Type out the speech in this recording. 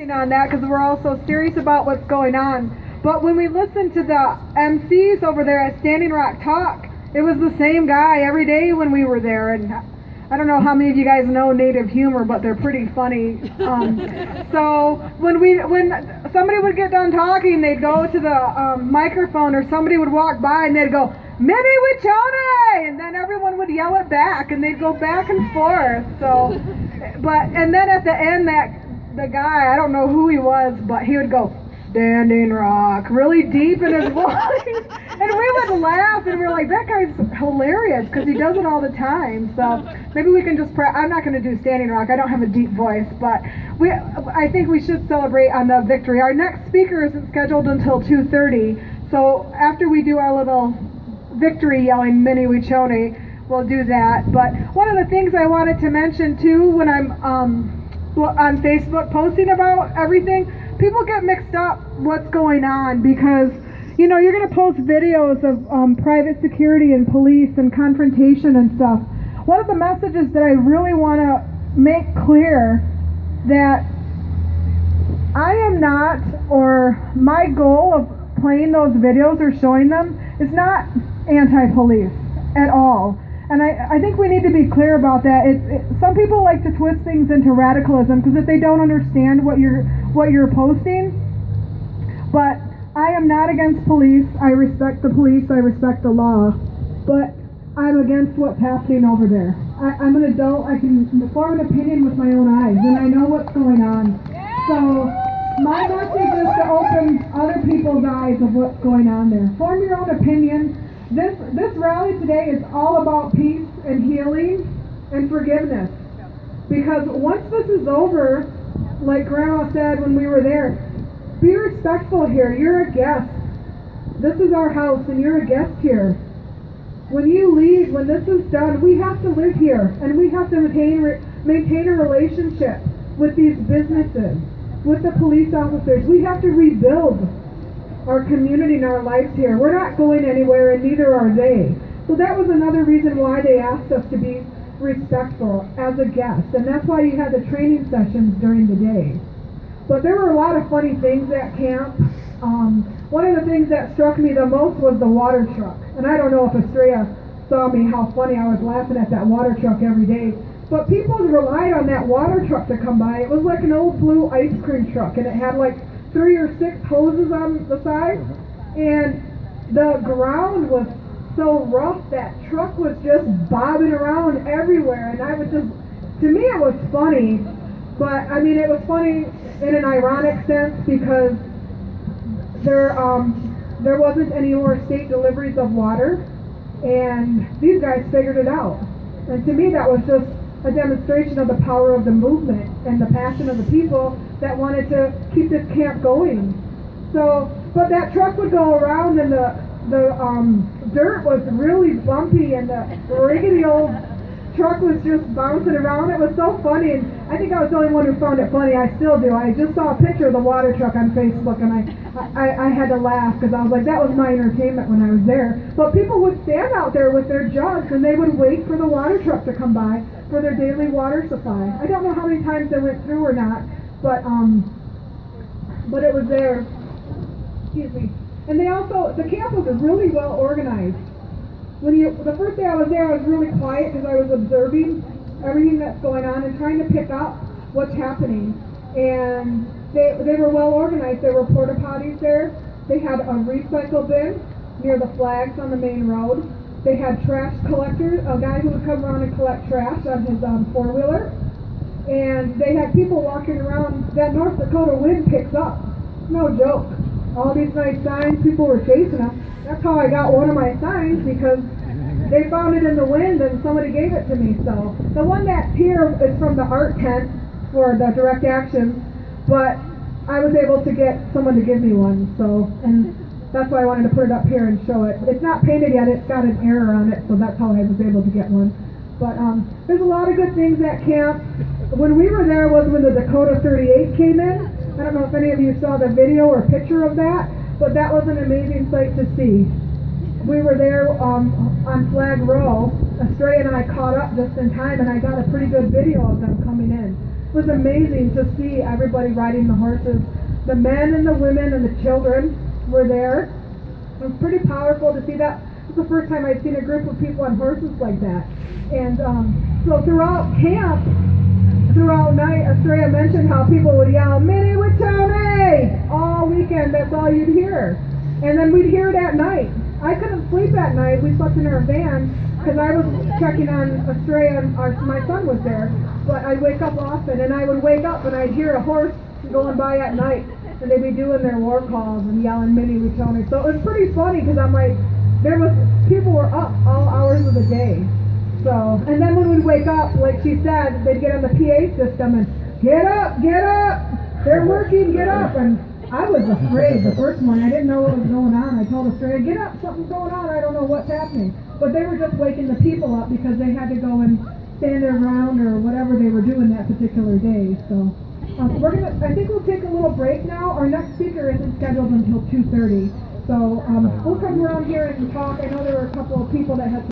On that because we're all so serious about what's going on. But when we listen to the MCs over there at Standing Rock talk, it was the same guy every day when we were there. And I don't know how many of you guys know native humor, but they're pretty funny. So when somebody would get done talking, they'd go to the microphone, or somebody would walk by and they'd go, "Minnie Wichone!" And then everyone would yell it back, and they'd go back and forth. So, and then at the end, the guy, I don't know who he was, but he would go, "Standing Rock," really deep in his voice. And we would laugh, and we were like, that guy's hilarious, because he does it all the time. So maybe we can just I'm not going to do Standing Rock. I don't have a deep voice, but I think we should celebrate on the victory. Our next speaker isn't scheduled until 2:30, so after we do our little victory yelling, "Minnie Wichone," we'll do that. But one of the things I wanted to mention, too, when I'm on Facebook posting about everything, people get mixed up what's going on, because you're going to post videos of private security and police and confrontation and stuff. One of the messages that I really want to make clear, that I am not, or my goal of playing those videos or showing them is not anti-police at all. And I think we need to be clear about that. Some people like to twist things into radicalism because if they don't understand what you're posting. But I am not against police. I respect the police. I respect the law. But I'm against what's happening over there. I'm an adult. I can form an opinion with my own eyes, and I know what's going on. So my message is to open other people's eyes of what's going on there. Form your own opinion. This rally today is all about peace and healing and forgiveness. Because once this is over, like Grandma said when we were there, be respectful here. You're a guest. This is our house, and you're a guest here. When you leave, when this is done, we have to live here, and we have to maintain a relationship with these businesses, with the police officers. We have to rebuild our community and our lives here. We're not going anywhere, and neither are they. So that was another reason why they asked us to be respectful as a guest, and that's why you had the training sessions during the day. But there were a lot of funny things at camp. One of the things that struck me the most was the water truck, and I don't know if Estrella saw me, how funny I was laughing at that water truck every day. But people relied on that water truck to come by. It was like an old blue ice cream truck, and it had like 3 or 6 hoses on the side, and the ground was so rough that truck was just bobbing around everywhere, and to me it was funny, but I mean it was funny in an ironic sense, because there wasn't any more state deliveries of water, and these guys figured it out. And to me that was just a demonstration of the power of the movement and the passion of the people that wanted to keep this camp going. So, but that truck would go around, and the dirt was really bumpy, and the rickety old truck was just bouncing around. It was so funny, and I think I was the only one who found it funny. I still do. I just saw a picture of the water truck on Facebook, and I had to laugh, because I was like, that was my entertainment when I was there. But people would stand out there with their jugs, and they would wait for the water truck to come by for their daily water supply. I don't know how many times they went through or not, but it was there. Excuse me. And the camp was really well organized. The first day I was there, I was really quiet because I was observing everything that's going on and trying to pick up what's happening. And they were well organized. There were porta potties there. They had a recycle bin near the flags on the main road. They had trash collectors, a guy who would come around and collect trash on his four-wheeler. And they had people walking around. That North Dakota wind picks up. No joke. All these nice signs, people were chasing them. That's how I got one of my signs, because they found it in the wind and somebody gave it to me. So the one that's here is from the art tent for the direct actions, but I was able to get someone to give me one. So, and that's why I wanted to put it up here and show it. It's not painted yet, it's got an error on it, so that's how I was able to get one. But there's a lot of good things at camp. When we were there was when the Dakota 38 came in. I don't know if any of you saw the video or picture of that, but that was an amazing sight to see. We were there on Flag Row. Estrella and I caught up just in time, and I got a pretty good video of them coming in. It was amazing to see everybody riding the horses. The men and the women and the children were there. It was pretty powerful to see that. It was the first time I'd seen a group of people on horses like that. And so throughout camp, throughout night, Estrella mentioned how people would yell, "Minnie Wachone!" all weekend. That's all you'd hear. And then we'd hear it at night. I couldn't sleep at night. We slept in our van because I was checking on Estrella and my son was there. But I'd wake up often, and I would wake up and I'd hear a horse going by at night. And they'd be doing their war calls and yelling "Minnie Wachone." So it was pretty funny because I'm like, people were up all hours of the day. So, and then when we'd wake up, like she said, they'd get on the PA system and get up, they're working, get up. And I was afraid the first morning. I didn't know what was going on. I told Estrella, get up, something's going on, I don't know what's happening. But they were just waking the people up because they had to go and stand their ground or whatever they were doing that particular day. So I think we'll take a little break now. Our next speaker isn't scheduled until 2:30. So we'll come around here and talk. I know there were a couple of people that had